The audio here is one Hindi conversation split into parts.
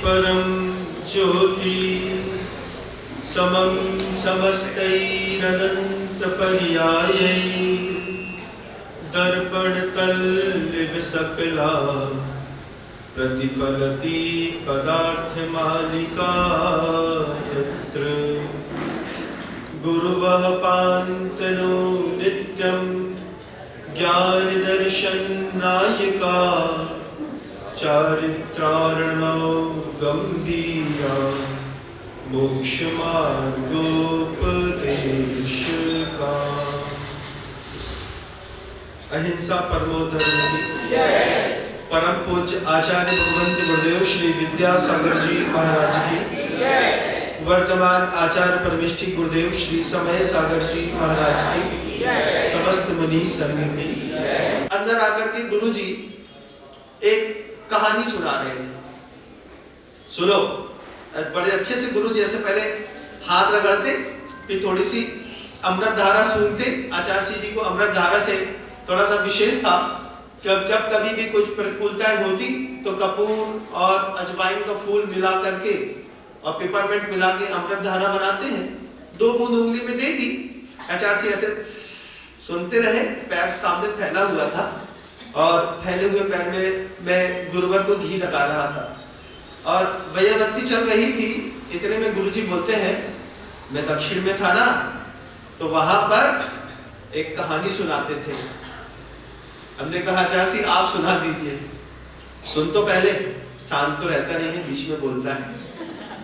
परम ज्योति समं समस्तैरनंत पर्यायै दर्पण कल्लिव सकला प्रतिफलति पदार्थ मालिका यत्र गुरुवः पान्तनो नित्यं ज्ञान दर्शन नायिका चारित्रार्णव गंभीरा मोक्ष मार्गोपदेश का। अहिंसा परमो धर्म की। परम पूज्य आचार्य भगवंत गुरुदेव श्री विद्यासागर जी महाराज की। वर्तमान आचार्य परमेष्ठी गुरुदेव श्री समय सागर जी महाराज की। समस्त मुनि संघ की। अंदर आकर के गुरु जी एक कहानी सुना रहे थे। सुनो, बड़े अच्छे से गुरु जी ऐसे पहले हाथ रगड़ते, फिर थोड़ी सी अमृत धारा सूंघते। आचार्य जी को अमृत धारा से थोड़ा सा विशेष था कि जब कभी भी कुछ प्रतिकूलताएं होती तो कपूर और अजवाइन का फूल मिला करके और पेपरमेंट मिला के अमृत धारा बनाते हैं। 2 बूंद उंगली में दे दी। आचार्य जी ऐसे सुनते रहे। पैर सामने फैला हुआ था और फैले हुए पैर में मैं गुरुवर को घी लगा रहा था और वयवत्ती चल रही थी। इतने में गुरुजी बोलते हैं, मैं दक्षिण में था ना, तो वहां पर एक कहानी सुनाते थे। हमने कहा आचार्य जी आप सुना दीजिए। सुन तो पहले, शांत तो रहता नहीं है, बीच में बोलता है।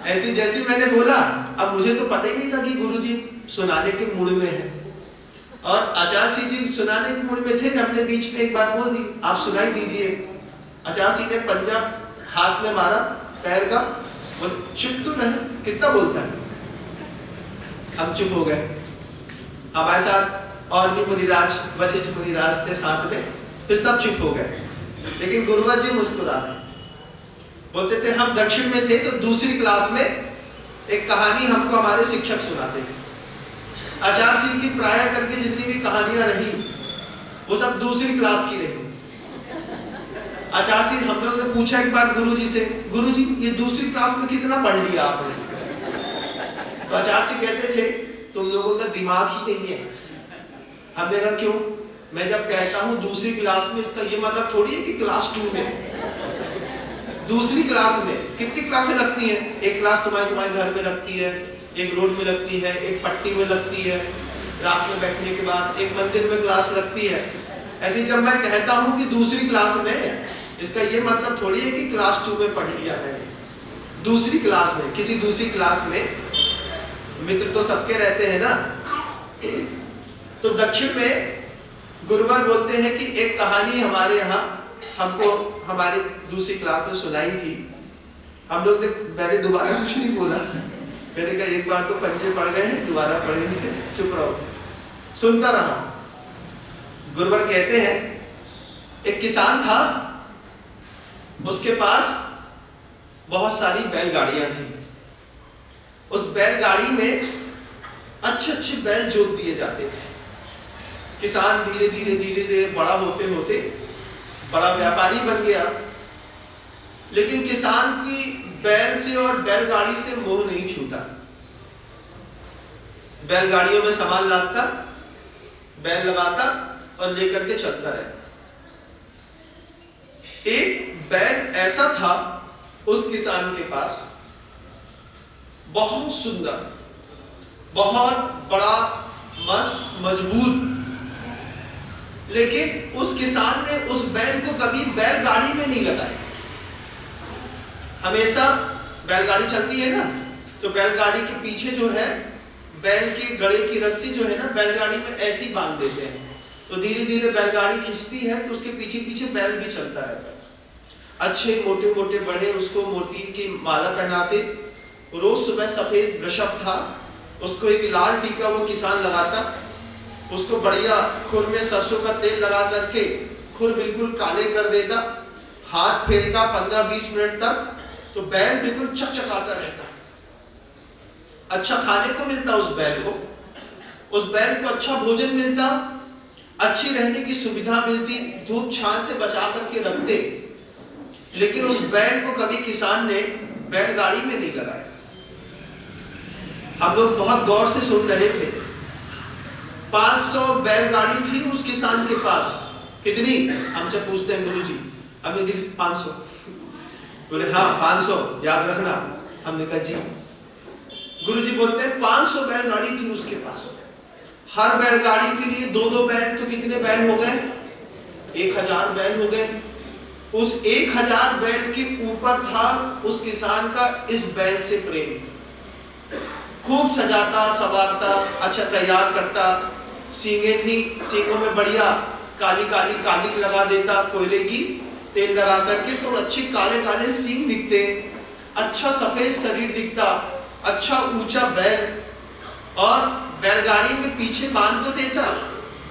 ऐसे जैसे मैंने बोला, अब मुझे तो पता ही नहीं था कि गुरुजी सुनाने के मूड में है और आचार्य जी सुनाने के मूड में थे। हमने बीच में एक बात बोल दी, आप सुनाई दीजिए। आचार्य जी ने पंजा हाथ में मारा पैर का, बोल चुप तो रहे, कितना बोलता है। हम चुप हो गए। हमारे साथ और भी मुनिराज, वरिष्ठ मुनिराज थे साथ में, फिर सब चुप हो गए। लेकिन गुरुवर जी मुस्कुरा रहे, बोलते थे हम दक्षिण में थे तो दूसरी क्लास में एक कहानी हमको हमारे शिक्षक सुनाते थे। आचार्य सिंह की प्राय करके जितनी भी कहानियां रही वो सब दूसरी क्लास की रही। आचार्य सिंह हम लोगों ने पूछा एक बार गुरुजी से, गुरुजी ये दूसरी क्लास में कितना पढ़ लिया आपने? तो आचार्य सिंह कहते थे तुम लोगों का दिमाग ही नहीं है। हमने कहा क्यों? मैं जब कहता हूँ दूसरी क्लास में, इसका ये मतलब थोड़ी है कि क्लास 2 में। दूसरी क्लास में कितनी क्लासें लगती हैं? एक क्लास तुम्हारे घर में लगती है, एक रोड में लगती है, एक पट्टी में लगती है, रात में बैठने के बाद एक मंदिर में क्लास लगती है। ऐसे जब मैं कहता हूँ कि दूसरी क्लास में, इसका ये मतलब थोड़ी है कि क्लास 2 में पढ़ लिया है। दूसरी क्लास में, किसी दूसरी क्लास में। मित्र तो सबके रहते हैं ना। तो दक्षिण में गुरुवर बोलते हैं कि एक कहानी हमारे यहाँ हमको हमारे दूसरी क्लास में सुनाई थी। हम लोग ने, मैंने दोबारा कुछ नहीं बोला। मैंने कहा एक बार तो पंजे पड़ गए हैं, दोबारा पढ़ेंगे, चुप रहो। सुनता रहा। गुरुवर कहते हैं एक किसान था, उसके पास बहुत सारी बैलगाड़ियां थी। उस बैलगाड़ी में अच्छे अच्छे बैल जोत दिए जाते थे। किसान धीरे धीरे बड़ा होते होते बड़ा व्यापारी बन गया। लेकिन किसान की बैल से और बैलगाड़ी से मोह नहीं छूटा। बैलगाड़ियों में सामान लाता, बैल लगाता और लेकर के चलता रहता। एक बैल ऐसा था उस किसान के पास, बहुत सुंदर, बहुत बड़ा, मस्त, मजबूत। लेकिन उस किसान ने उस बैल को कभी बैलगाड़ी में नहीं लगाया। हमेशा बैलगाड़ी चलती है ना, तो बैलगाड़ी के पीछे जो है बैल के गड़े की रस्सी जो है ना, बैलगाड़ी में ऐसी बांध देते हैं। तो धीरे धीरे बैलगाड़ी खिंचती है तो उसके पीछे पीछे बैल भी चलता रहता है। अच्छे मोटे मोटे बड़े उसको मोती की माला पहनाते। रोज सुबह सफेद वृषभ था, उसको एक लाल टीका वो किसान लगाता। उसको बढ़िया खुर में सरसों का तेल लगा करके खुर बिल्कुल काले कर देता। हाथ फेरता 15-20 मिनट तक, तो बैल बिल्कुल चकचकाता रहता। अच्छा खाने को मिलता उस बैल को अच्छा भोजन मिलता, अच्छी रहने की सुविधा मिलती, धूप छांव से बचा करके रखते। लेकिन उस बैल को कभी किसान ने बैलगाड़ी में नहीं लगाया। हम लोग बहुत गौर से सुन रहे थे। 500 बैलगाड़ी थी उस किसान के पास। कितनी? हमसे पूछते हैं गुरु जी, हमने दी 500। बोले हाँ 500 याद रखना। हमने कहा जी। गुरु जी बोलते हैं 500 बैलगाड़ी थी उसके पास। हर बैलगाड़ी के लिए 2-2 बैल, तो कितने बैल हो गए? 1000 बैल हो गए। उस 1000 बैल के ऊपर था उस किसान का इस बैल से प्रेम। खूब सजाता सवारता, अच्छा तैयार करता। सींगे थी, सींगों में बढ़िया काली काली कालिक लगा देता, कोयले की तेल लगा करके, तो अच्छे काले काले सींग दिखते, अच्छा सफेद शरीर दिखता, अच्छा ऊंचा बैल। और बैलगाड़ी में पीछे बांध तो देता,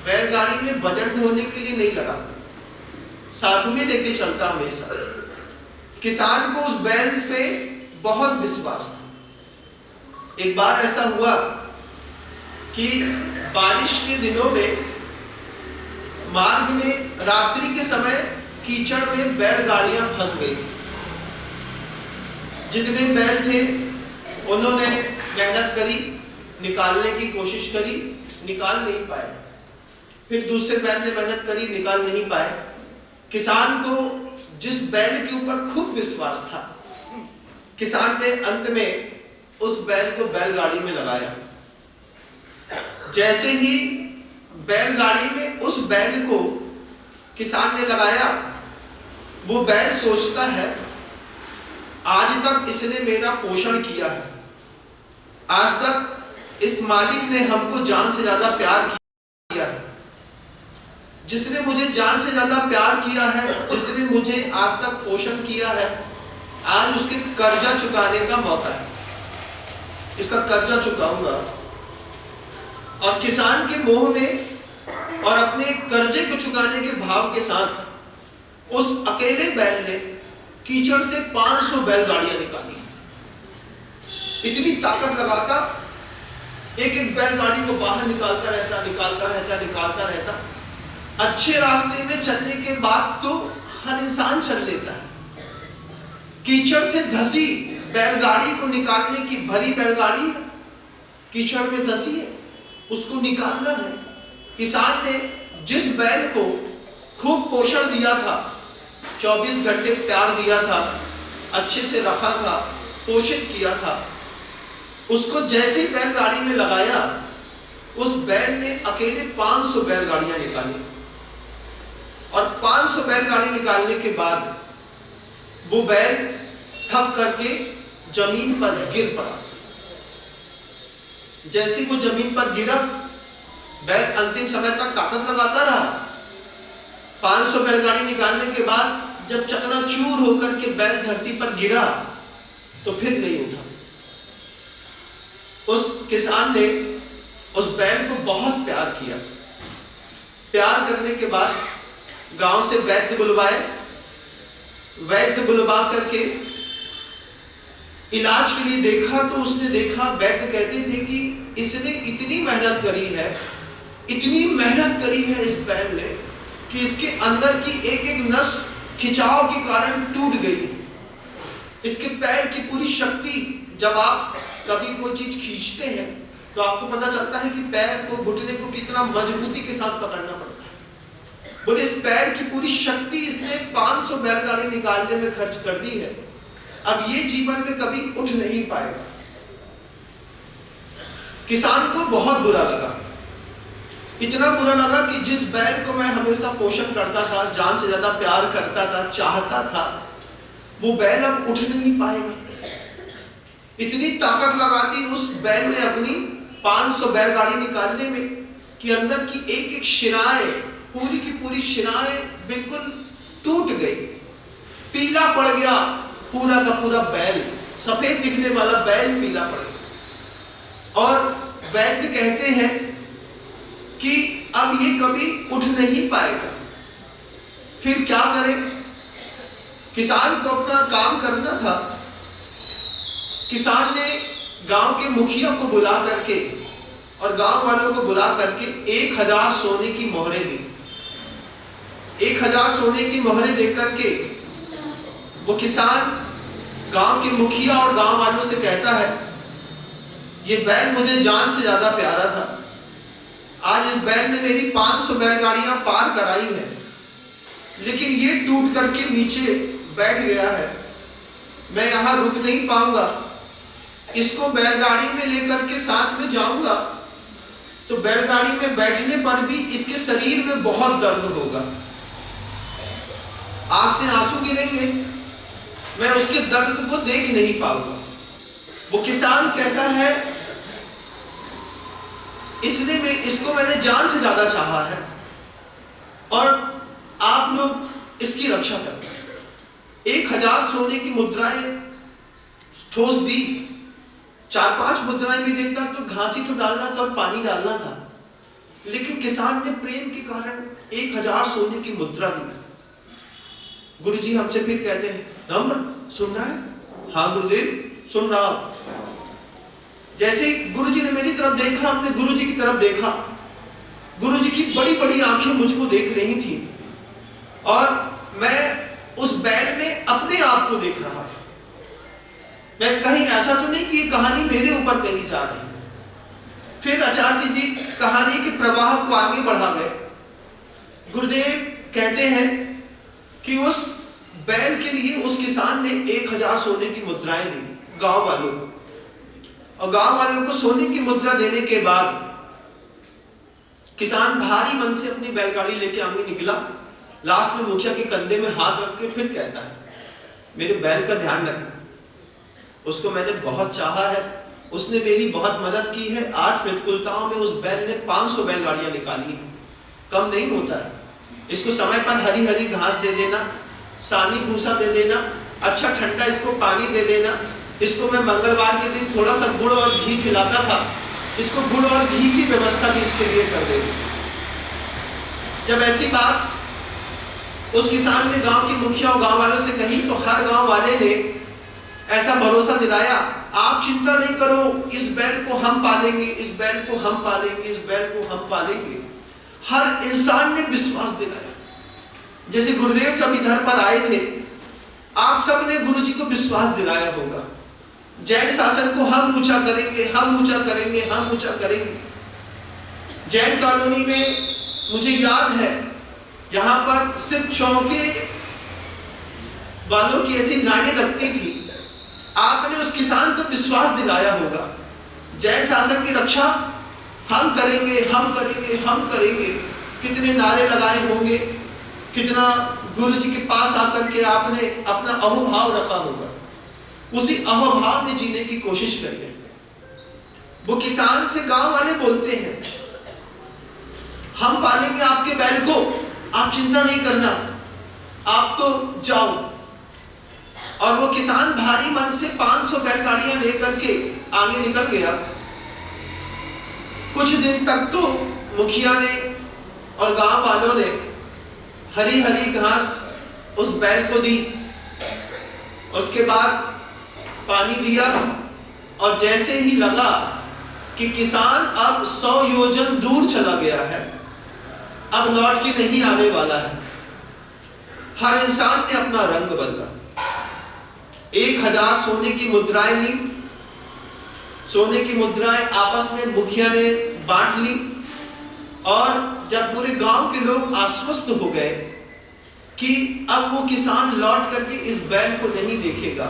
बैलगाड़ी में वजन ढोने के लिए नहीं लगा, साथ में लेके चलता हमेशा। किसान को उस बैल पे बहुत विश्वास था। एक बार ऐसा हुआ कि बारिश के दिनों में मार्ग में रात्रि के समय कीचड़ में बैलगाड़ियां फंस गई। जितने बैल थे उन्होंने मेहनत करी, निकालने की कोशिश करी, निकाल नहीं पाए। फिर दूसरे बैल ने मेहनत करी, निकाल नहीं पाए। किसान को जिस बैल के ऊपर खूब विश्वास था, किसान ने अंत में उस बैल को बैलगाड़ी में लगाया। जैसे ही बैलगाड़ी में उस बैल को किसान ने लगाया, वो बैल सोचता है आज तक इसने मेरा पोषण किया है, आज तक इस मालिक ने हमको जान से ज्यादा प्यार किया है, जिसने मुझे जान से ज्यादा प्यार किया है, जिसने मुझे आज तक पोषण किया है, आज उसके कर्जा चुकाने का मौका है, इसका कर्जा चुकाऊंगा। और किसान के मोह में और अपने कर्जे को चुकाने के भाव के साथ उस अकेले बैल ने कीचड़ से 500 बैलगाड़ियां निकाली। इतनी ताकत लगाता, एक एक बैलगाड़ी को बाहर निकालता रहता। अच्छे रास्ते में चलने के बाद तो हर इंसान चल लेता है। कीचड़ से धसी बैलगाड़ी को निकालने की भरी बैलगाड़ी कीचड़ में धसी है, उसको निकालना है। किसान ने जिस बैल को खूब पोषण दिया था, 24 घंटे प्यार दिया था, अच्छे से रखा था, पोषित किया था, उसको जैसे बैलगाड़ी में लगाया, उस बैल ने अकेले 500 बैलगाड़ियां निकाली। और 500 बैलगाड़ी निकालने के बाद वो बैल थक करके जमीन पर गिर पड़ा। जैसे वो जमीन पर गिरा, बैल अंतिम समय तक ताकत लगाता रहा। 500 बैलगाड़ी निकालने के बाद जब चकनाचूर होकर के बैल धरती पर गिरा तो फिर नहीं उठा। उस किसान ने उस बैल को बहुत प्यार किया। प्यार करने के बाद गांव से वैद्य बुलवाए। वैद्य बुलवा करके इलाज के लिए देखा तो उसने देखा, वैद्य कहते थे कि इसने इतनी मेहनत करी है, इतनी मेहनत करी है इस बैल ने कि इसके अंदर की एक एक नस खिंचाव के कारण टूट गई। इसके पैर की पूरी शक्ति, जब आप कभी कोई चीज खींचते हैं तो आपको पता चलता है कि पैर को, घुटने को कितना मजबूती के साथ पकड़ना पड़ता है। बोले इस पैर की पूरी शक्ति इसने 500 बैलगाड़ी निकालने में खर्च कर दी है, अब ये जीवन में कभी उठ नहीं पाएगा। किसान को बहुत बुरा लगा, इतना बुरा लगा कि जिस बैल को मैं हमेशा पोषण करता था, जान से ज्यादा प्यार करता था, चाहता था, वो बैल अब उठ नहीं पाएगा। इतनी ताकत लगा दी उस बैल ने अपनी 500 बैलगाड़ी निकालने में कि अंदर की एक एक शिराएं, पूरी की पूरी शिराएं बिल्कुल टूट गई, पीला पड़ गया। पूरा का पूरा बैल, सफेद दिखने वाला बैल पीला पड़ गया। और वैद्य कहते हैं कि अब ये कभी उठ नहीं पाएगा, फिर क्या करें। किसान को अपना काम करना था। किसान ने गांव के मुखिया को बुला करके और गांव वालों को बुला करके 1000 सोने की मोहरें दी। 1000 सोने की मोहरें देकर के वो किसान गांव के मुखिया और गांव वालों से कहता है, ये बैल मुझे जान से ज्यादा प्यारा था, आज इस बैल ने मेरी 500 बैलगाड़ियां पार कराई है, लेकिन ये टूट करके नीचे बैठ गया है, मैं यहां रुक नहीं पाऊंगा, इसको बैलगाड़ी में लेकर के साथ में जाऊंगा तो बैलगाड़ी में बैठने पर भी इसके शरीर में बहुत दर्द होगा, आंख से आंसू गिरेंगे, मैं उसके दर्द को देख नहीं पाऊंगा। वो किसान कहता है, इसको मैंने जान से ज्यादा चाहा है और आप लोग इसकी रक्षा करते। 1000 सोने की मुद्राएं ठोस दी, 4-5 मुद्राएं भी देता तो घासी तो डालना था और पानी डालना था, लेकिन किसान ने प्रेम के कारण 1000 सोने की मुद्रा दी। गुरुजी हमसे फिर कहते हैं, नम्र सुन रहा है? हाँ गुरुदेव सुन रहा हूं। जैसे गुरुजी ने मेरी तरफ देखा, हमने गुरुजी की तरफ देखा, गुरुजी की बड़ी बड़ी आंखें मुझको देख रही थी और मैं उस बैल में अपने आप को देख रहा था। मैं कहीं ऐसा तो नहीं कि ये कहानी मेरे ऊपर कही जा रही। फिर आचार्य जी कहानी के प्रवाह को आगे बढ़ा गए। गुरुदेव कहते हैं कि उस बैल के लिए उस किसान ने 1000 सोने की मुद्राएं दी गांव वालों को, और गांव वालों को सोने की मुद्रा देने के बाद किसान भारी मन से अपनी बैलगाड़ी लेके आगे निकला। लास्ट में मुखिया के कंधे में हाथ रख के फिर कहता है, मेरे बैल का ध्यान रखना, उसको मैंने बहुत चाहा है, उसने मेरी बहुत मदद की है। आज प्रतिकूलताओं में उस बैल ने 500 बैलगाड़ियां निकाली हैं, कम नहीं होता है। इसको समय पर हरी हरी घास दे देना, सानी भूसा दे देना, अच्छा ठंडा इसको पानी दे देना। इसको मैं मंगलवार के दिन थोड़ा सा गुड़ और घी खिलाता था, इसको गुड़ और घी की व्यवस्था भी इसके लिए कर देगी। जब ऐसी बात उस किसान ने गांव के मुखिया और गांव वालों से कही तो हर गांव वाले ने ऐसा भरोसा दिलाया, आप चिंता नहीं करो, इस बैल को हम पालेंगे, इस बैल को हम पालेंगे, इस बैल को हम पालेंगे। हर इंसान ने विश्वास दिलाया। जैसे गुरुदेव जब इधर पर आए थे, आप सब ने गुरुजी को विश्वास दिलाया होगा, जैन शासन को हम ऊंचा करेंगे, हम ऊंचा करेंगे, हम ऊंचा करेंगे। जैन कॉलोनी में मुझे याद है, यहां पर सिर्फ चौके वालों की ऐसी लाइनें लगती थी। आपने उस किसान को विश्वास दिलाया होगा, जैन शासन की रक्षा हम करेंगे, हम करेंगे, हम करेंगे। कितने नारे लगाए होंगे, कितना गुरु जी के पास आकर के आपने अपना अहोभाव रखा होगा। उसी अहोभाव में जीने की कोशिश करिए। वो किसान से गांव वाले बोलते हैं, हम पालेंगे आपके बैल को, आप चिंता नहीं करना, आप तो जाओ। और वो किसान भारी मन से 500 बैलगाड़ियां लेकर के आगे निकल गया। कुछ दिन तक तो मुखिया ने और गांव वालों ने हरी हरी घास उस बैल को दी, उसके बाद पानी दिया, और जैसे ही लगा कि किसान अब 100 योजन दूर चला गया है, अब लौट के नहीं आने वाला है, हर इंसान ने अपना रंग बदला। 1000 सोने की मुद्राएं ली, सोने की मुद्राएं आपस में मुखिया ने बांट ली। और जब पूरे गांव के लोग आश्वस्त हो गए कि अब वो किसान लौट करके इस बैल को नहीं देखेगा,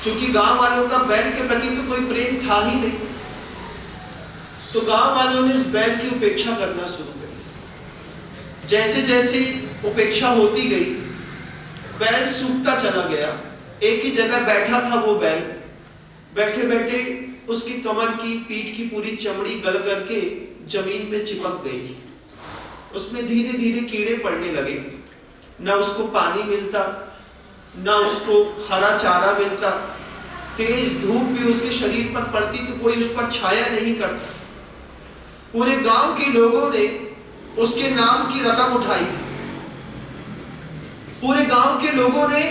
क्योंकि गांव वालों का बैल के प्रति तो कोई प्रेम था ही नहीं, तो गांव वालों ने इस बैल की उपेक्षा करना शुरू कर। जैसे जैसे उपेक्षा होती गई, बैल सूखता चला गया। एक ही जगह बैठा था वो बैल, बैठे बैठे उसकी कमर की, पीठ की पूरी चमड़ी गल करके जमीन में चिपक गई। उसमें धीरे धीरे कीड़े पड़ने लगे। ना उसको पानी मिलता, ना उसको हरा चारा मिलता, तेज धूप भी उसके शरीर पर पड़ती तो कोई उस पर छाया नहीं करता। पूरे गांव के लोगों ने उसके नाम की रकम उठाई थी। पूरे गांव के लोगों ने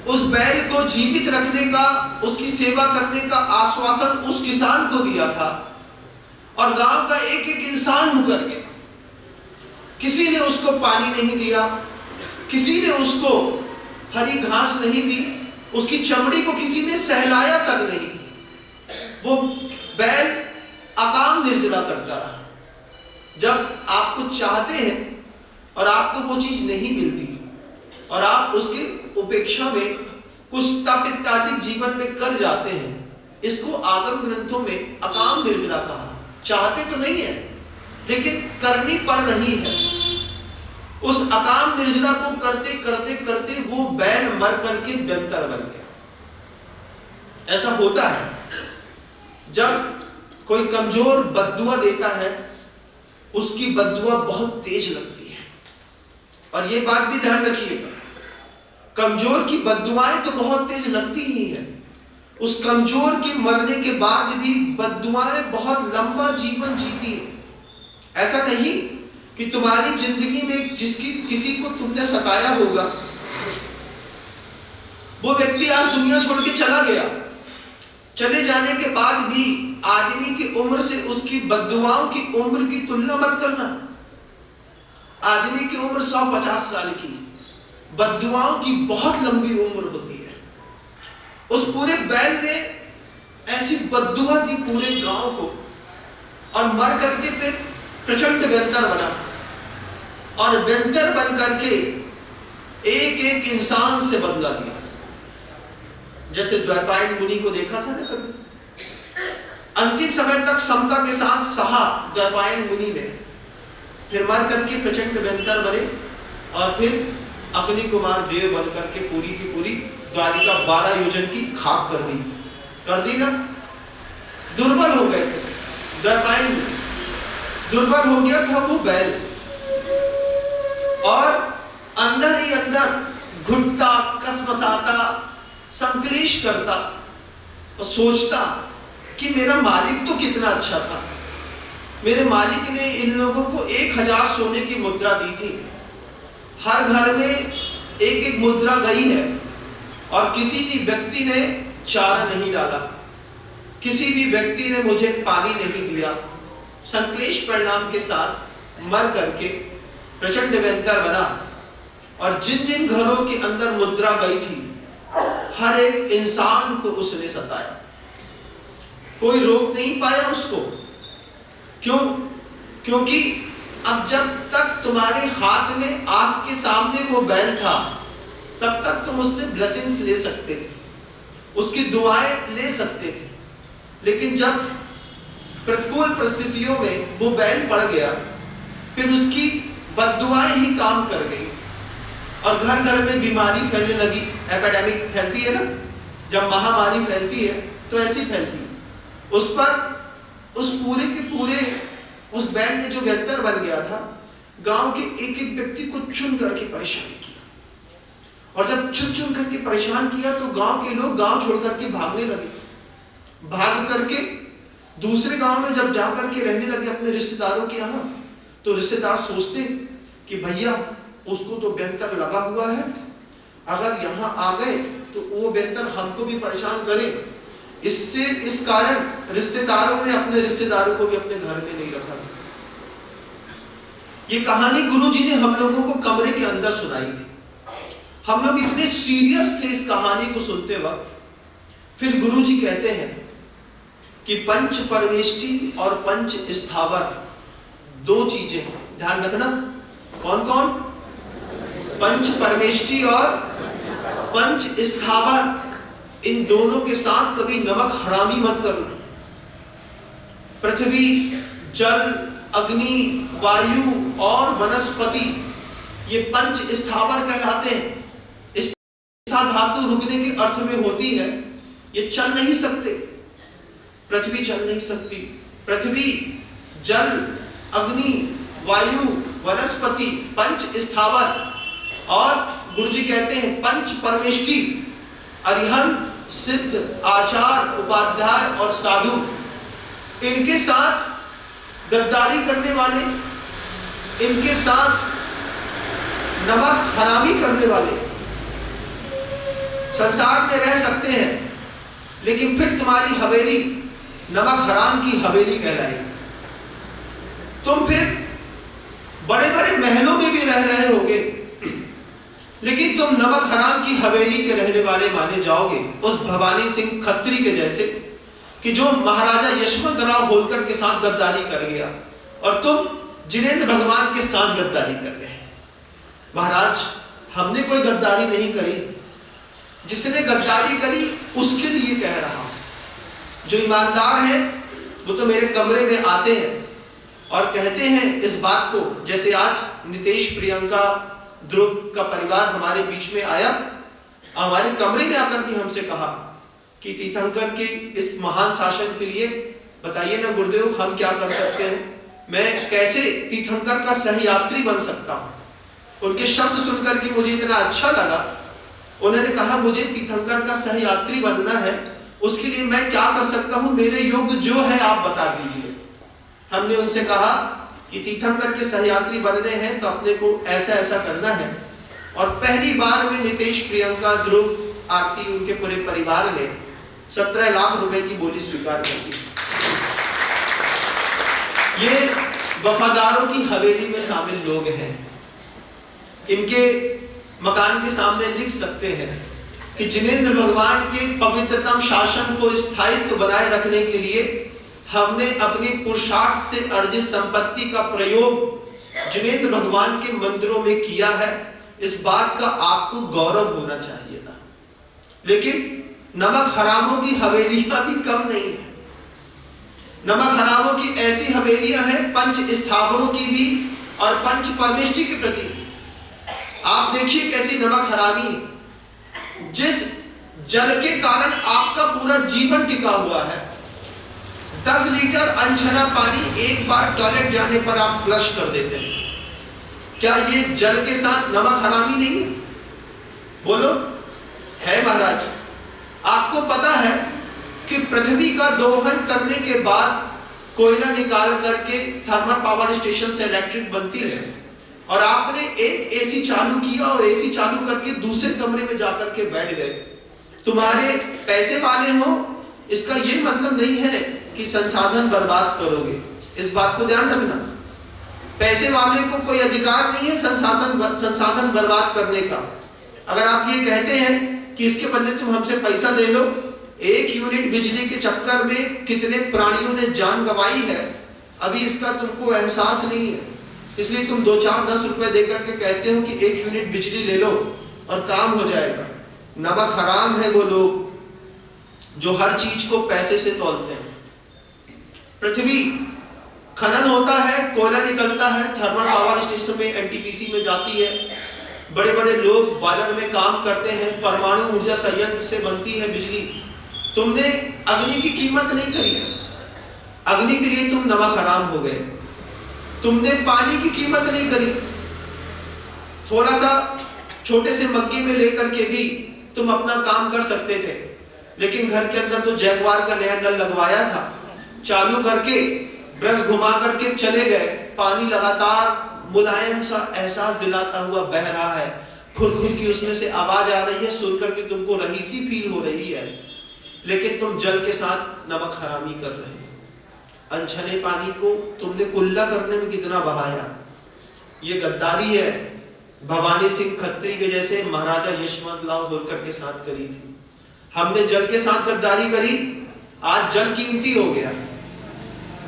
उस बैल को जीवित रखने का, उसकी सेवा करने का आश्वासन उस किसान को दिया था, और गांव का एक एक इंसान मुकर गया। किसी ने उसको पानी नहीं दिया, किसी ने उसको हरी घास नहीं दी, उसकी चमड़ी को किसी ने सहलाया तक नहीं। वो बैल अकाम निर्जरा करता रहा। जब आप कुछ चाहते हैं और आपको वो चीज नहीं मिलती और आप उसकी उपेक्षा में कुछ तात्विक जीवन में कर जाते हैं, इसको आगम ग्रंथों में अकाम निर्जरा कहा। चाहते तो नहीं है लेकिन करनी पड़ रही है। उस अकाम निर्जरा को करते करते करते वो बैल मर करके व्यंतर बन गया। ऐसा होता है जब कोई कमजोर बद्दुआ देता है, उसकी बद्दुआ बहुत तेज लगती है। और ये बात भी ध्यान रखिएगा, कमजोर की बद्दुआएं तो बहुत तेज लगती ही है। उस कमजोर के मरने के बाद भी बद्दुआएं बहुत लंबा जीवन जीती है। ऐसा नहीं कि तुम्हारी जिंदगी में किसी को तुमने सताया होगा, वो व्यक्ति आज दुनिया छोड़ के चला गया, चले जाने के बाद भी आदमी की उम्र से उसकी बद्दुआओं की उम्र की तुलना मत करना। आदमी की उम्र 150 साल की, बद्दुआओं की बहुत लंबी उम्र होती है। उस पूरे बैल ने ऐसी बद्दुआ दी पूरे गांव को और मर करके फिर प्रचंड व्यंतर बना और व्यंतर बन करके एक एक इंसान से बदला लिया। जैसे द्वैपायन मुनि को देखा था ना कभी, अंतिम समय तक समता के साथ सहा द्वैपायन मुनि ने, फिर मर करके प्रचंड व्यंतर बने और फिर अग्नि कुमार देव बन करके पूरी की पूरी द्वारिका 12 योजन की खाक कर दी ना। दुर्बल हो गए थे द्वैपायन, दुर्बल हो गया था वो बैल और अंदर ही अंदर घुटता, कसमसाता, संक्लेश करता और सोचता कि मेरा मालिक तो कितना अच्छा था। मेरे मालिक ने इन लोगों को 1000 सोने की मुद्रा दी थी। हर घर में एक एक मुद्रा गई है और किसी भी व्यक्ति ने चारा नहीं डाला, किसी भी व्यक्ति ने मुझे पानी नहीं दिया। संक्लेश परिणाम के साथ मर करके प्रचंड व्यंतर बना और जिन जिन घरों के अंदर मुद्रा गई थी, हर एक इंसान को उसने सताया। कोई रोक नहीं पाया उसको। क्यों? क्योंकि अब जब तक तुम्हारे हाथ में आंख के सामने वो बैल था, तब तक तुम उससे ब्लेसिंग्स ले सकते थे, उसकी दुआएं ले सकते थे। लेकिन जब प्रतिकूल परिस्थितियों में वो बैल पड़ गया, फिर उसकी बद्दुआएं ही काम कर गई और घर घर में बीमारी फैलने लगी। एपिडेमिक फैलती है ना, जब महामारी फैलती है तो ऐसी फैलती है। उस पर उस पूरे के पूरे उस बैल ने जो व्यंतर बन गया था, गांव के एक एक व्यक्ति को चुन करके परेशान किया और जब चुन चुन करके परेशान किया तो गांव के लोग गांव छोड़ करके भागने लगे। भाग करके दूसरे गांव में जब जा करके रहने लगे अपने रिश्तेदारों के यहाँ, तो रिश्तेदार सोचते कि भैया उसको तो व्यंतर लगा हुआ है, अगर यहाँ आ गए तो वो व्यंतर हमको भी परेशान करे। इससे इस कारण रिश्तेदारों ने अपने रिश्तेदारों को भी अपने घर में नहीं रखा। ये कहानी गुरुजी ने हम लोगों को कमरे के अंदर सुनाई थी। हम लोग इतने सीरियस थे इस कहानी को सुनते वक्त। फिर गुरुजी कहते हैं कि पंच परमेष्टि और पंच स्थावर दो चीजें ध्यान रखना। कौन कौन? पंच परमेष्टि और पंच स्थावर। इन दोनों के साथ कभी नमक हरामी मत करना। पृथ्वी, जल, अग्नि, वायु और वनस्पति, ये पंच स्थावर कहलाते हैं। स्था धातु रुकने के अर्थ में होती है। ये चल नहीं सकते, पृथ्वी चल नहीं सकती। पृथ्वी, जल, अग्नि, वायु, वनस्पति, पंच स्थावर। और गुरुजी कहते हैं पंच परमेष्टि, अरिहंत, सिद्ध, आचार, उपाध्याय और साधु। इनके साथ गद्दारी करने वाले, इनके साथ नमक हरामी करने वाले संसार में रह सकते हैं, लेकिन फिर तुम्हारी हवेली नमक हराम की हवेली कहलाएगी। तुम फिर बड़े बड़े महलों में भी रह रहे होगे, लेकिन तुम नमक हराम की हवेली के रहने वाले माने जाओगे उस भवानी सिंह खत्री के जैसे कि जो महाराजा यशवंत राव होलकर के साथ गद्दारी कर गया, और तुम जिनेंद्र भगवान के साथ गद्दारी कर रहे हैं। महाराज, हमने कोई गद्दारी नहीं करी, जिसने गद्दारी करी उसके लिए कह रहा हूं। जो ईमानदार है वो तो मेरे कमरे में आते हैं और कहते हैं इस बात को, जैसे आज नितेश, प्रियंका, ध्रुव का परिवार हमारे बीच में आया, हमारे कमरे में आकर के हमसे कहा कि तीर्थंकर के इस महान शासन के लिए बताइए ना गुरुदेव, हम क्या कर सकते हैं, मैं कैसे तीर्थंकर का सहयात्री बन सकता हूं। उनके शब्द सुनकर के मुझे इतना अच्छा लगा। उन्होंने कहा मुझे तीर्थंकर का सहयात्री बनना है, उसके लिए मैं क्या कर सकता हूं, मेरे योग जो है आप बता दीजिए। हमने उनसे कहा कि तीर्थंकर के सहयात्री बनने हैं तो अपने को ऐसा ऐसा करना है। और पहली बार में नितेश, प्रियंका, ध्रुव, आरती, उनके पूरे परिवार ने 17 लाख रुपए की बोली स्वीकार कर दी। ये वफादारों की हवेली में शामिल लोग हैं। इनके मकान के सामने लिख सकते हैं कि जिनेंद्र भगवान के पवित्रतम शासन को स्थायित्व बनाए रखने के लिए हमने अपनी पुरुषार्थ से अर्जित संपत्ति का प्रयोग जिनेंद्र भगवान के मंदिरों में किया है। इस बात का आपको गौरव होना चाहिए था। लेकिन नमक हरामों की हवेलियां भी कम नहीं है। नमक हरामों की ऐसी हवेलियां हैं पंच स्थावरों की भी और पंच परमेष्टि के प्रति। आप देखिए कैसी नमक हरामी है, जिस जल के कारण आपका पूरा जीवन टिका हुआ है। 10 लीटर अनछना पानी एक बार टॉयलेट जाने पर आप फ्लश कर देते हैं। क्या ये जल के साथ नमक हरामी नहीं है? बोलो, है महाराज। आपको पता है कि पृथ्वी का दोहन करने के बाद कोयला निकाल करके थर्मल पावर स्टेशन से इलेक्ट्रिक बनती है, और आपने एक एसी चालू किया और एसी चालू करके दूसरे कमरे में जाकर के बैठ गए। तुम्हारे पैसे वाले हो, इसका ये मतलब नहीं है कि संसाधन बर्बाद करोगे। इस बात को ध्यान रखना। पैसे वाले को कोई अधिकार नहीं है संसाधन बर्बाद करने का। अगर आप ये कहते हैं कि इसके बदले तुम हमसे पैसा दे लो, 1 यूनिट बिजली के चक्कर में कितने प्राणियों ने जान गंवाई है, अभी इसका तुमको एहसास नहीं है। इसलिए तुम 2, 4, 10 रुपए देकर के कहते हो कि 1 यूनिट बिजली ले लो और काम हो जाएगा। नमक हराम है वो लोग जो हर चीज को पैसे से तौलते हैं। पृथ्वी खनन होता है, कोयला निकलता है, थर्मल पावर स्टेशन में, एनटीपीसी में जाती है। बड़े बड़े लोग बॉयलर में काम करते हैं, परमाणु ऊर्जा संयंत्र से बनती है बिजली। तुमने अग्नि की कीमत नहीं करी, अग्नि के लिए तुम नमक हराम हो गए। तुमने पानी की कीमत नहीं करी, थोड़ा सा छोटे से मग्गे में लेकर के भी तुम अपना काम कर सकते थे। लेकिन घर के अंदर तो जैगवार का नया नल लगवाया था, चालू करके ब्रश घुमा करके चले गए। पानी लगातार मुलायम सा एहसास दिलाता हुआ बह रहा है, खुरखुर की उसमें से आवाज आ रही है, सुन करके तुमको रहीसी फील हो रही है। लेकिन तुम जल के साथ नमक हरामी कर रहे हो। अनछने पानी को तुमने कुल्ला करने में कितना बहाया। ये गद्दारी है भवानी सिंह खत्री के जैसे महाराजा यशवंत राव होलकर के साथ करी थी। हमने जल के साथ गद्दारी करी, आज जल कीमती हो गया।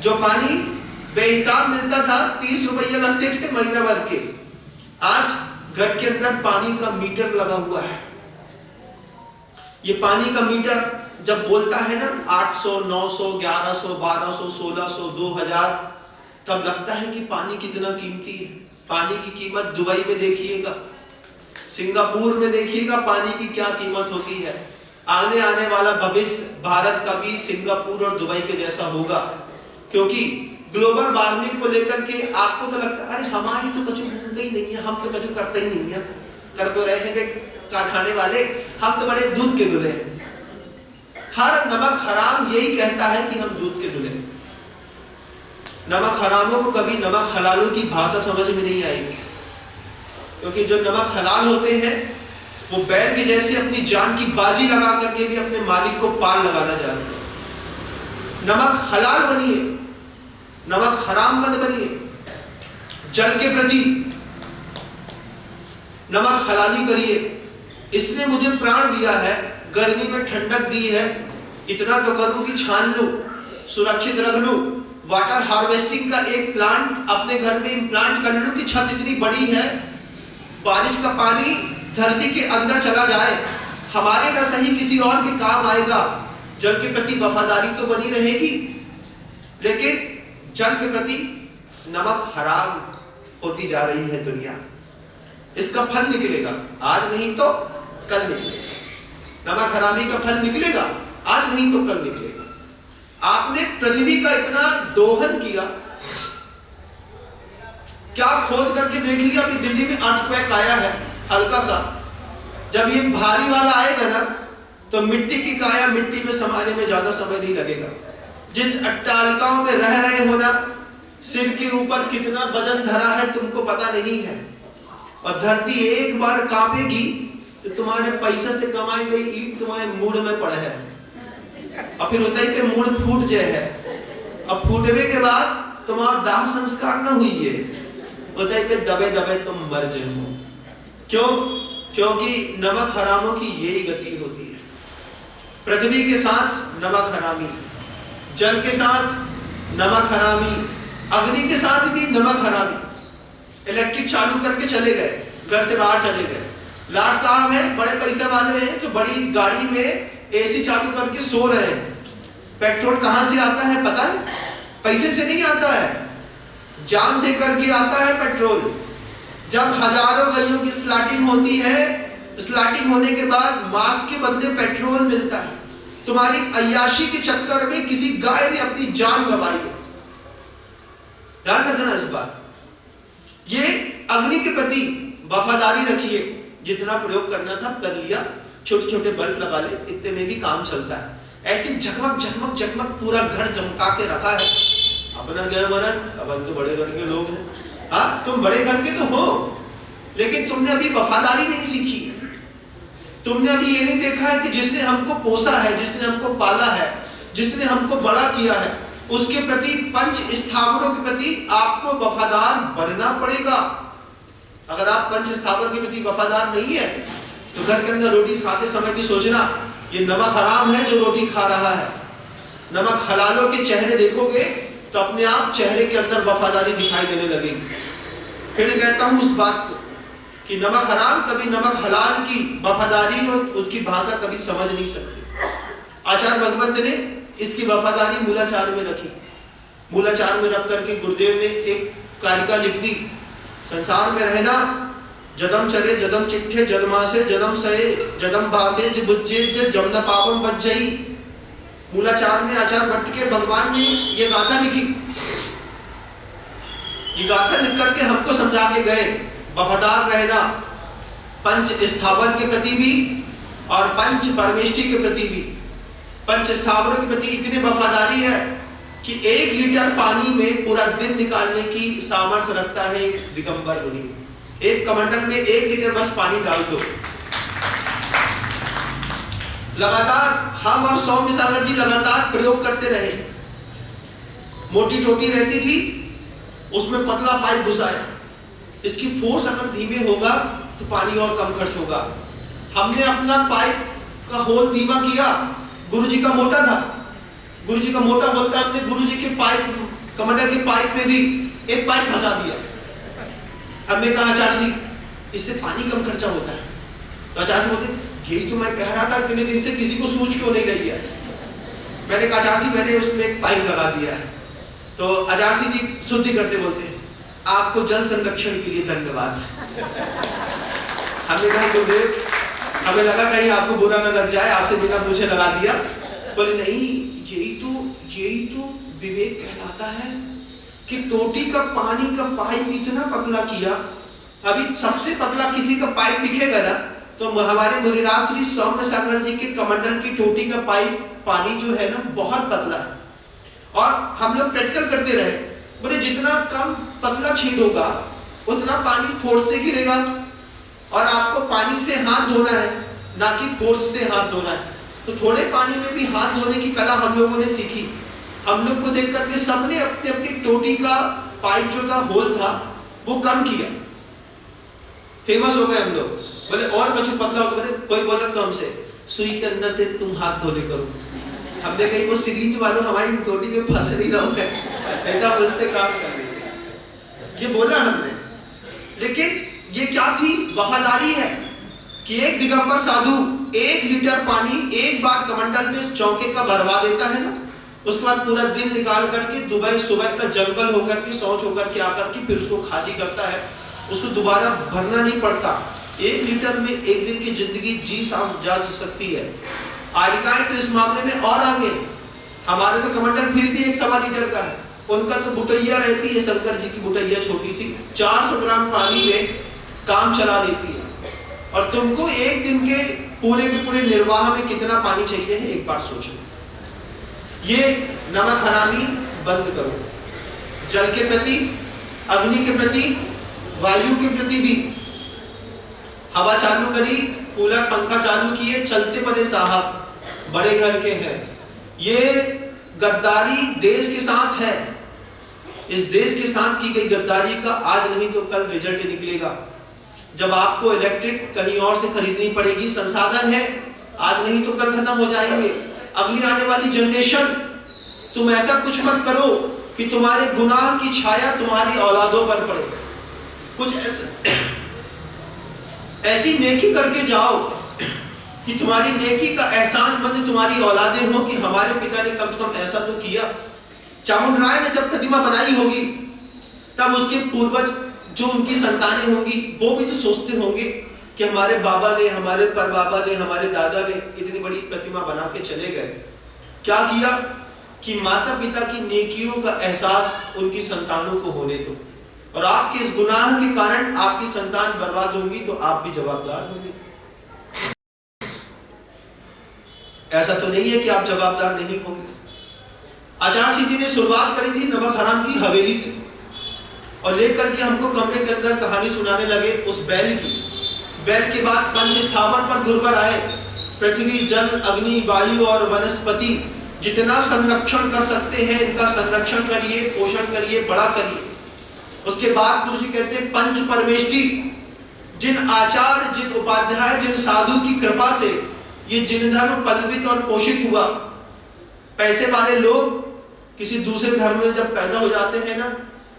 जो पानी बेहिसाब मिलता था, 30 रुपये लगते थे महीना भर के, आज घर के अंदर पानी का मीटर लगा हुआ है। ये पानी का मीटर जब बोलता है ना 800, 900, 1100, 1200, 1600, 2000, तब लगता है कि पानी कितना कीमती है। पानी की कीमत दुबई में देखिएगा, सिंगापुर में देखिएगा पानी की क्या कीमत होती है। आने वाला भविष्य भारत का भी सिंगापुर और दुबई के जैसा होगा, क्योंकि ग्लोबल वार्मिंग को लेकर के आपको तो लगता है अरे हमारी तो कछु भूलते ही नहीं है, हम तो कछु करते ही नहीं है। कर तो रहे हैं कारखाने वाले, हम तो बड़े दूध के दूल्हे हैं। हर नमक हराम यही कहता है कि हम दूध के दूल्हे। नमक हरामों को कभी नमक हलालों की भाषा समझ में नहीं आएगी, क्योंकि जो नमक हलाल होते हैं वो बैल के जैसे अपनी जान की बाजी लगा करके भी अपने मालिक को पार लगाना चाहते हैं। नमक हलाल बनिए, नमक हराम मत बनिए। जल के प्रति नमक हलाली करिए, इसने मुझे प्राण दिया है, गर्मी में ठंडक दी है, इतना तो करूं कि छान लूं, सुरक्षित रख लूं। वाटर हार्वेस्टिंग का एक प्लांट अपने घर में इम्प्लांट कर लूं कि छत इतनी बड़ी है, बारिश का पानी धरती के अंदर चला जाए, हमारे न सही किसी और के काम आएगा। जल के प्रति वफादारी तो बनी रहेगी, लेकिन जल के प्रति नमक हराम होती जा रही है दुनिया। इसका फल निकलेगा, आज नहीं तो कल निकलेगा। नमक हरामी का फल निकलेगा, आज नहीं तो कल निकलेगा। आपने पृथ्वी का इतना दोहन किया, क्या खोद करके देख लिया? अभी दिल्ली में अर्थक्वेक आया है हल्का सा, जब ये भारी वाला आएगा ना तो मिट्टी की काया मिट्टी में समाने में ज्यादा समय नहीं लगेगा। जिस अट्टालिकाओं में रह रहे हो ना, सिर के ऊपर कितना वजन धरा है तुमको पता नहीं है, और धरती एक बार कांपेगी तो तुम्हारे पैसे से कमाई गई ईंट तुम्हारे मूड में पड़े है, और फिर होता है कि मूड फूट जाए है, अब फूटने के बाद तुम्हारा दाह संस्कार ना हुई है, होता है कि दबे दबे तुम मर जाए हो। क्यों? क्योंकि नमक हरामों की यही गति होती है। पृथ्वी के साथ नमक हरामी, जल के साथ नमक हरामी, अग्नि के साथ भी नमक हरामी। इलेक्ट्रिक चालू करके चले गए, घर से बाहर चले गए, लाट साहब है, बड़े पैसे वाले हैं, तो बड़ी गाड़ी में एसी चालू करके सो रहे हैं। पेट्रोल कहां से आता है पता है? पैसे से नहीं आता है, जान दे करके आता है पेट्रोल। जब हजारों गइयों की स्लॉटिंग होती है, स्लॉटिंग होने के बाद मांस के बदले पेट्रोल मिलता है। तुम्हारी अय्याशी के चक्कर में किसी गाय ने अपनी जान गंवाई है, ध्यान रखना इस बात। ये अग्नि के प्रति वफादारी रखिए, जितना प्रयोग करना था कर लिया, छोटे छोटे बल्ब लगा ले, इतने में भी काम चलता है। ऐसे झकमक झकमक झकमक पूरा घर चमका के रखा है, अपना क्या मनन, अपन तो बड़े घर के लोग हैं। हाँ, तुम बड़े घर के तो हो, लेकिन तुमने अभी वफादारी नहीं सीखी। तुमने अभी ये नहीं देखा है कि जिसने हमको पोसा है, जिसने हमको पाला है, जिसने हमको बड़ा किया है, उसके प्रति, पंच स्थावरों के प्रति आपको वफादार बनना पड़ेगा। अगर आप पंच स्थावर के प्रति वफादार नहीं है तो घर के अंदर रोटी खाते समय भी सोचना ये नमक हराम है जो रोटी खा रहा है। नमक हलालों के चेहरे देखोगे तो अपने आप चेहरे के अंदर वफादारी दिखाई देने लगेगी। फिर कहता हूं उस बात को कि नमक हराम कभी नमक हलाल की वफादारी और उसकी भाषा कभी समझ नहीं सकते। आचार्य भगवंत ने इसकी वफादारी मूलाचार में रखी। मूलाचार में रख करके गुरुदेव ने एक कारिका लिख दी, संसार में रहना जदम चले जदम चिट्ठे जदमासे जदम सहे जदम भासे बुज्जे जमना पापम बज्जई। मूलाचार में आचार्य भट्ट के भगवान ने ये गाथा लिखी। ये गाथा लिख करके हमको समझा के गए वफादार रहना, पंच स्थावर के प्रति भी और पंच परमेष्टि के प्रति भी। पंच स्थावरों के प्रति इतनी वफादारी है कि 1 लीटर पानी में पूरा दिन निकालने की सामर्थ्य रखता है एक दिगंबर मुनि। एक कमंडल में 1 लीटर बस पानी डाल दो। लगातार हम और सौम्य सागर जी लगातार प्रयोग करते रहे। मोटी टोटी रहती थी, उसमें पतला पाइप घुसाया, इसकी फोर्स अगर धीमे होगा तो पानी और कम खर्च होगा। हमने अपना पाइप का होल धीमा किया, गुरुजी का मोटा था, गुरुजी का मोटा होता है, हमने गुरुजी के पाइप, कमंडल के पाइप में भी एक पाइप फंसा दिया। हमने कहा आचार्य जी इससे पानी कम खर्चा होता है, तो आचार्य जी बोलते यही तो मैं कह रहा था, इतने दिन से किसी को सूझ क्यों नहीं गई है। मैंने कहा आचार्य जी मैंने उसमें एक पाइप लगा दिया है। तो आचार्य जी शुद्धि करते बोलते आपको जल संरक्षण के लिए धन्यवाद। हमने कहा गुरुदेव हमें लगा कहीं आपको बुरा न लग जाए, आपसे बिना पूछे लगा दिया। बोले नहीं, यही तो विवेक कहलाता है कि टोटी का पानी का पाइप इतना पतला किया। अभी सबसे पतला किसी का पाइप दिखेगा ना तो हमारे मुनिराज श्री सौम्य सागर जी के कमंडल की टोटी का पाइप पानी जो है ना बहुत पतला है। और हम लोग प्रैक्टिकल करते रहे, बोले जितना कम पतला छेद होगा उतना पानी फोर्स से गिरेगा, और आपको पानी से हाथ धोना है ना कि फोर्स से हाथ धोना है। तो थोड़े पानी में भी हाथ धोने की कला हम लोगों ने सीखी। हम लोग को देख करके सबने अपनी अपनी टोटी का पाइप जो था होल था वो कम किया। फेमस हो गए हम लोग। बोले और कुछ पतला हो गया, कोई बोला तो हमसे सुई के अंदर से तुम हाथ धोले करो। हमने कही वो सीरीज वालों हमारी टोटी में फंस नहीं रहा है, नहीं तो हम उससे काम कर लेंगे, ये बोला हमने। लेकिन ये क्या थी? वफादारी है कि एक दिगंबर साधु 1 लीटर पानी एक बार कमंडल में चौके का भरवा देता है ना, उसके बाद पूरा दिन निकाल करके दुबई सुबह का जंगल होकर के शौच होकर के आकर के फिर उसको खाली करता है, उसको दोबारा भरना नहीं पड़ता। 1 लीटर में एक दिन की जिंदगी जी सांस जा सकती है। आरिकाएं तो इस मामले में और आगे, हमारे तो कमंडल फिर भी 1.25 लीटर का है, उनका तो बुटैया रहती है, शंकर जी की बुटैया छोटी सी 400 ग्राम पानी में काम चला लेती है। और तुमको एक दिन के पूरे निर्वाह में कितना पानी चाहिए है, एक बार सोचो। ये नमक हरामी बंद करो, जल के प्रति, अग्नि के प्रति, वायु के प्रति भी। हवा चालू करी, कूलर पंखा चालू किए, चलते बने साहब, बड़े घर के हैं। ये गद्दारी देश के साथ है, इस देश के साथ की गई गद्दारी का आज नहीं तो कल रिजल्ट निकलेगा। जब आपको इलेक्ट्रिक कहीं और से खरीदनी पड़ेगी, संसाधन है, आज नहीं तो कल खत्म हो जाएंगे। अगली आने वाली जनरेशन, तुम ऐसा कुछ मत करो कि तुम्हारे गुनाह की छाया तुम्हारी औलादों पर पड़े। कुछ ऐसी नेकी करके जाओ कि तुम्हारी नेकी का एहसान मंद तुम्हारी औलादें हो कि हमारे पिता ने कम से कम ऐसा तो किया। चामुंडराय ने जब प्रतिमा बनाई होगी तब उसके पूर्वज जो उनकी संतानें होंगी वो भी तो सोचते होंगे कि हमारे बाबा ने, हमारे परबाबा ने, हमारे दादा ने इतनी बड़ी प्रतिमा बना के चले गए। क्या किया कि माता पिता की नेकियों का एहसास उनकी संतानों को होने दो, और आपके इस गुनाह के कारण आपकी संतान बर्बाद होंगी तो आप भी जवाबदार होंगे। ऐसा तो नहीं है कि आप जवाबदार नहीं होंगे। आचार्य सिंह जी ने शुरुआत करी थी नमक हराम की हवेली से, और लेकर के हमको कमरे के अंदर कहानी सुनाने लगे उस बैल की। बैल के बाद पंच स्थावर पर गुरुवर आए, पृथ्वी, जल, अग्नि, वायु और वनस्पति, जितना संरक्षण कर सकते हैं इनका संरक्षण करिए, पोषण करिए, बड़ा करिए। उसके बाद गुरु जी कहते हैं पंच परमेष्टि, जिन आचार्य, जिन उपाध्याय, जिन साधु की कृपा से ये जिन धर्म पल्लवित और पोषित हुआ। पैसे वाले लोग किसी दूसरे धर्म में जब पैदा हो जाते हैं ना,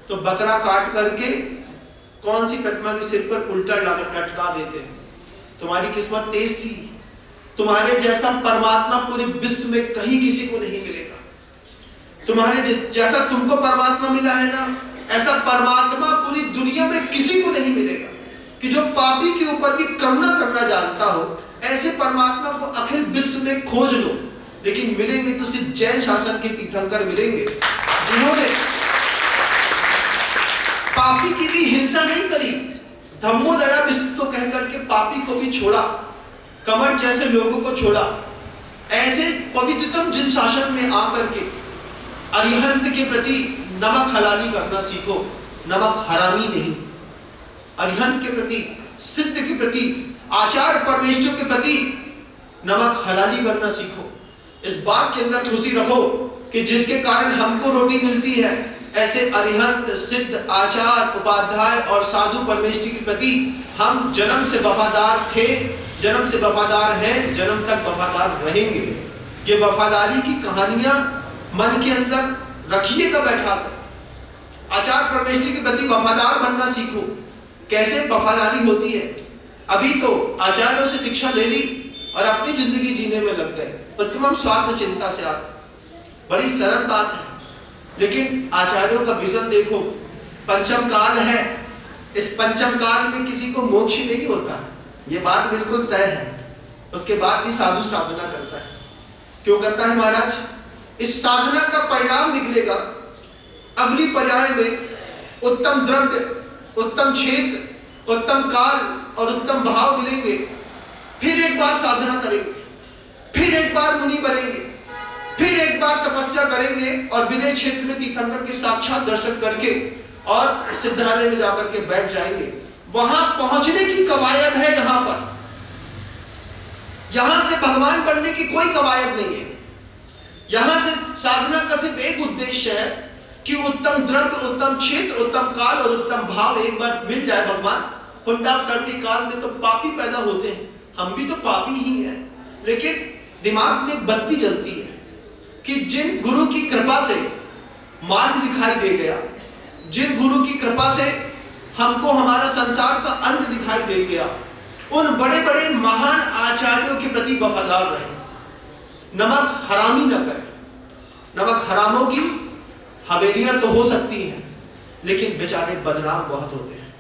तो बकरा काट करके कौन सी प्रतिमा के सिर पर उल्टा लटका देते हैं। तुम्हारी किस्मत तेज थी, तुम्हारे जैसा परमात्मा पूरे विश्व में कहीं किसी को नहीं मिलेगा। तुम्हारे जैसा तुमको परमात्मा मिला है ना, ऐसा परमात्मा पूरी दुनिया में किसी को नहीं मिलेगा। कि जो पापी के ऊपर भी करुणा करना जानता हो, ऐसे परमात्मा को अखिल विश्व में खोज लो, लेकिन मिलेंगे तो सिर्फ जैन शासन के तीर्थंकर मिलेंगे, जिन्होंने पापी की भी हिंसा नहीं करी, धम्मो दया विस्तु कह करके पापी को भी छोड़ा, कमर जैसे लोगों को छोड़ा। ऐसे पवित्रतम जिन शासन में आकर के अरिहंत के प्रति नमक हलाली करना सीखो, नमक हरामी नहीं। अरिहंत के प्रति, सिद्ध के प्रति, आचार परमेश्वर के प्रति नमक हलाली करना सीखो। इस बात के अंदर खुशी रखो कि जिसके कारण हमको रोटी मिलती है, ऐसे अरिहंत, सिद्ध, आचार, उपाध्याय और साधु परमेष्टि के प्रति हम जन्म से वफादार थे, जन्म से वफादार हैं, जन्म तक वफादार रहेंगे। ये वफादारी की कहानियां मन के अंदर रखिएगा बैठा कर। आचार परमेष्टि के प्रति वफादार बनना सीखो। कैसे वफादारी होती है? अभी तो आचार्यों से दीक्षा ले ली और अपनी जिंदगी जीने में लग गए, उत्तम स्वात्म चिंता से आते। बड़ी सरल बात है, लेकिन आचार्यों का विजन देखो। पंचम काल है, इस पंचम काल में किसी को मोक्ष नहीं होता, ये बात बिल्कुल तय है। उसके बाद भी साधु साधना करता है। क्यों करता है महाराज? इस साधना का परिणाम निकलेगा अगली पर्याय में उत्तम द्रव्य, उत्तम क्षेत्र, उत्तम काल और उत्तम भाव मिलेंगे। फिर एक बार साधना करेंगे, फिर एक बार मुनि बनेंगे, फिर एक बार तपस्या करेंगे और विदेश क्षेत्र में तीर्थंकर के साक्षात दर्शन करके और सिद्धालय में जाकर के बैठ जाएंगे। वहां पहुंचने की कवायद है। यहां से भगवान बनने की कोई कवायद नहीं है। यहां से साधना का सिर्फ एक उद्देश्य है कि उत्तम द्रव्य, उत्तम क्षेत्र, उत्तम काल और उत्तम भाव एक बार मिल जाए भगवान, पुंडावसर्णी काल में तो पापी पैदा होते हैं, हम भी तो पापी ही हैं, लेकिन दिमाग में एक बत्ती जलती है कि जिन गुरु की कृपा से मार्ग दिखाई दे गया, जिन गुरु की कृपा से हमको हमारा संसार का अंत दिखाई दे गया, उन बड़े बड़े महान आचार्यों के प्रति वफादार रहे, नमक हरामी न करें। नमक हरामों की हवेलियां तो हो सकती हैं, लेकिन बेचारे बदनाम बहुत होते हैं।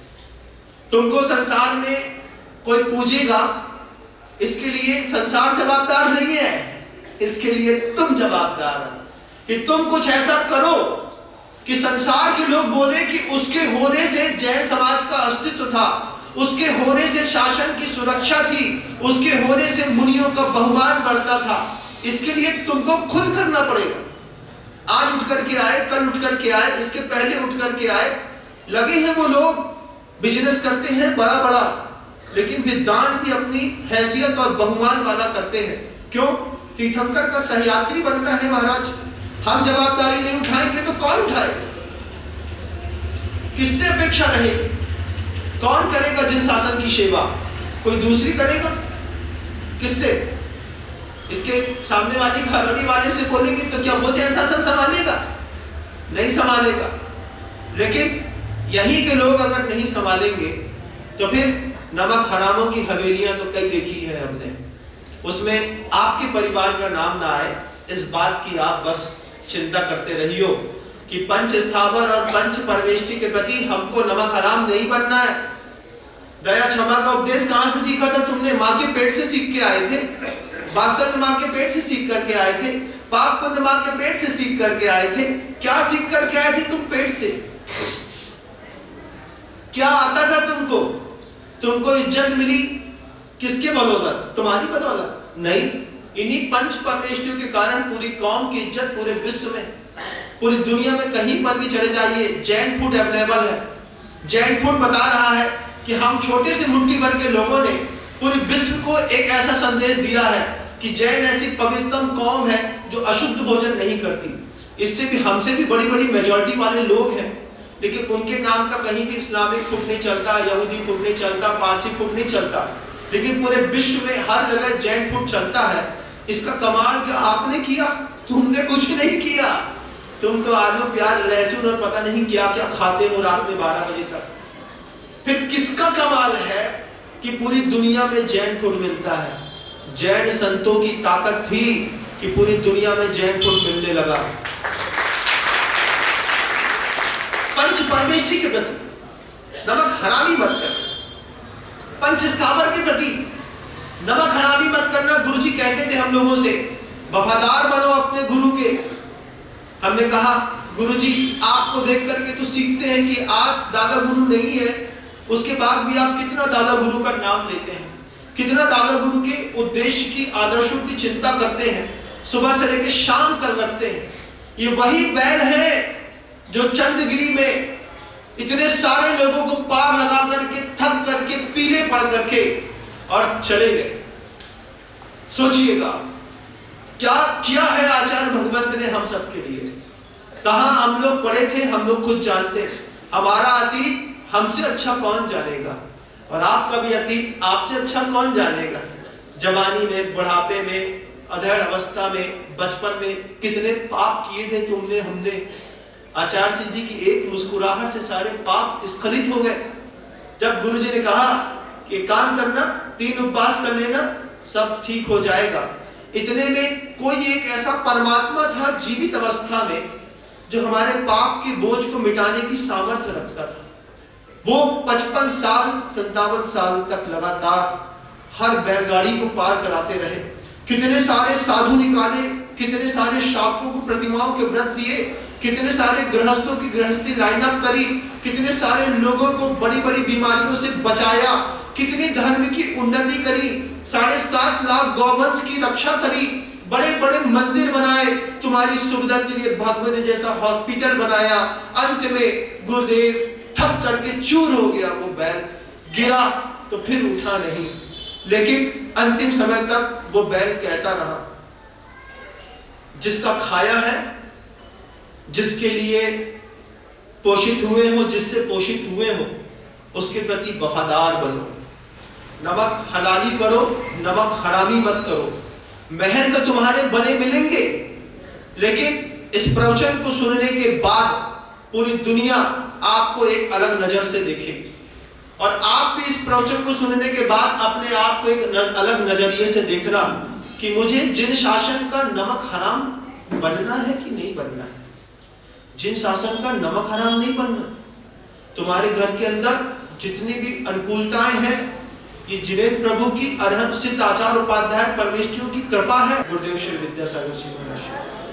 तुमको संसार में कोई पूछेगा, इसके लिए संसार जवाबदार नहीं है, इसके लिए तुम जवाबदार हो कि तुम कुछ ऐसा करो कि संसार के लोग बोले कि उसके होने से जैन समाज का अस्तित्व था, उसके होने से शासन की सुरक्षा थी, उसके होने से मुनियों का बहुमान बढ़ता था। इसके लिए तुमको खुद करना पड़ेगा। आज उठ करके आए, कल उठ करके आए, इसके पहले उठ करके आए, लगे हैं वो लोग, बिजनेस करते हैं बड़ा बड़ा, लेकिन विद्वान भी अपनी हैसियत और बहुमान वाला करते हैं। क्यों? तीर्थंकर का सहयात्री बनता है महाराज। हम जवाबदारी नहीं उठाएंगे तो कौन उठाएगा? किससे अपेक्षा रहे? कौन करेगा जिन शासन की सेवा? कोई दूसरी करेगा? किससे? इसके सामने वाली कॉलोनी वाले से बोलेंगे तो क्या वो जैन शासन संभालेगा? नहीं संभालेगा। लेकिन यहीं के लोग अगर नहीं संभालेंगे तो फिर नमक हरामों की हवेलियां तो कई देखी है हमने, उसमें आपके परिवार का नाम ना आए, इस बात की आप बस चिंता करते रहियो कि पंच स्थावर और पंच परमेष्टि के प्रति हमको नमक हराम नहीं बनना है। दया क्षमा का उपदेश कहां से सीखा था तुमने? मां के पेट से सीख के आए थे, वात्सल्य मां के पेट से सीख करके आए थे, पाप पुण्य मां के पेट से सीख करके आए थे। क्या सीख करके आए थे तुम पेट से? क्या आता था तुमको? तुमको इज्जत मिली किसके बदौलत? तुम्हारी बदौलत नहीं, इन्हीं पंच परमेष्टियों के कारण पूरी कौम की इज्जत पूरे विश्व में, पूरी दुनिया में कहीं पर भी चले जाइए, जैन फूड अवेलेबल है। जैन फूड बता रहा है कि हम छोटे से मुट्ठी भर के लोगों ने पूरे विश्व को एक ऐसा संदेश दिया है कि जैन ऐसी पवित्रतम कौम है जो अशुद्ध भोजन नहीं करती। इससे भी हमसे भी बड़ी बड़ी मेजॉरिटी वाले लोग हैं, लेकिन उनके नाम का कहीं भी इस्लामिक फूड नहीं चलता, यहूदी फूड नहीं चलता, पारसी फूड नहीं चलता, लेकिन पूरे विश्व में हर जगह जैन फूड चलता है। इसका कमाल क्या आपने किया? तुमने कुछ नहीं किया। तुम तो आलू प्याज लहसुन और पता नहीं क्या क्या खाते हो रात में 12 बजे तक। फिर किसका कमाल है कि पूरी दुनिया में जैन फूड मिलता है? जैन संतों की ताकत थी कि पूरी दुनिया में जैन फूड मिलने लगा। पंच परमेष्टि के प्रति नमक हरामी मत कर, पंच स्थावर के प्रति नमक हरामी मत करना। गुरुजी कहते थे हम लोगों से, वफादार बनो अपने गुरु के। हमने कहा गुरुजी आपको देख करके तो सीखते हैं कि आज दादा गुरु नहीं है, उसके बाद भी आप कितना दादा गुरु का नाम लेते हैं, कितना दादा गुरु के उद्देश्य की, आदर्शों की चिंता करते हैं, सुबह से लेकर शाम तक लगते हैं। ये वही बैल है जो चंद्रगिरी में इतने सारे लोगों को पार लगा करके, थक करके, पीले पड़ करके और चले गए। सोचिएगा क्या किया है आचार्य भगवंत ने हम सबके लिए। कहां हम लोग पढ़े थे, हम लोग खुद जानते हैं। हमारा अतीत हमसे अच्छा कौन जानेगा, और आपका भी अतीत आपसे अच्छा कौन जानेगा। जवानी में, बुढ़ापे में, अधेड़ अवस्था में, बचपन में कितने पाप किए थे तुमने, हमने। आचार्य सिंह जी की एक मुस्कुराहट से सारे पाप स्खलित हो गए। जब गुरुजी ने कहा कि काम करना, 3 उपवास कर लेना, सब ठीक हो जाएगा। इतने में कोई एक ऐसा परमात्मा था जीवित अवस्था में जो हमारे पाप के बोझ को मिटाने की सामर्थ्य रखता था। वो 55 साल 57 साल तक लगातार हर बैलगाड़ी को पार कराते रहे। कितने सारे साधु निकाले, कितने सारे शावकों को प्रतिमाओं के व्रत दिए, कितने सारे गृहस्थों की गृहस्थी लाइन अप करी, कितने सारे लोगों को बड़ी बड़ी बीमारियों से बचाया, कितनी धर्म की उन्नति करी, 7.5 लाख गौवंश की रक्षा करी, बड़े बड़े मंदिर बनाए, तुम्हारी सुविधा के लिए भगवती जैसा हॉस्पिटल बनाया। अंत में गुरुदेव थक करके चूर हो गया, वो बैल गिरा तो फिर उठा नहीं, लेकिन अंतिम समय तक वो बैल कहता रहा, जिसका खाया है, जिसके लिए पोषित हुए हो, जिससे पोषित हुए हो, उसके प्रति वफादार बनो। नमक हलाली करो, नमक हरामी मत करो। महल तो तुम्हारे बने मिलेंगे, लेकिन इस प्रवचन को सुनने के बाद पूरी दुनिया आपको एक अलग नजर से देखेगी, और आप भी इस प्रवचन को सुनने के बाद अपने आप को एक अलग नजरिए से देखना कि मुझे जिन शासन का नमक हराम बनना है कि नहीं बनना है। जिन शासन का नमक हराम नहीं बनना, तुम्हारे घर के अंदर जितनी भी अनुकूलताएं हैं, ये जिनेन्द्र प्रभु की अरहत स्थित आचार्य उपाध्याय परमेष्ठियों की कृपा है। गुरुदेव श्री विद्यासागर जी महाराज।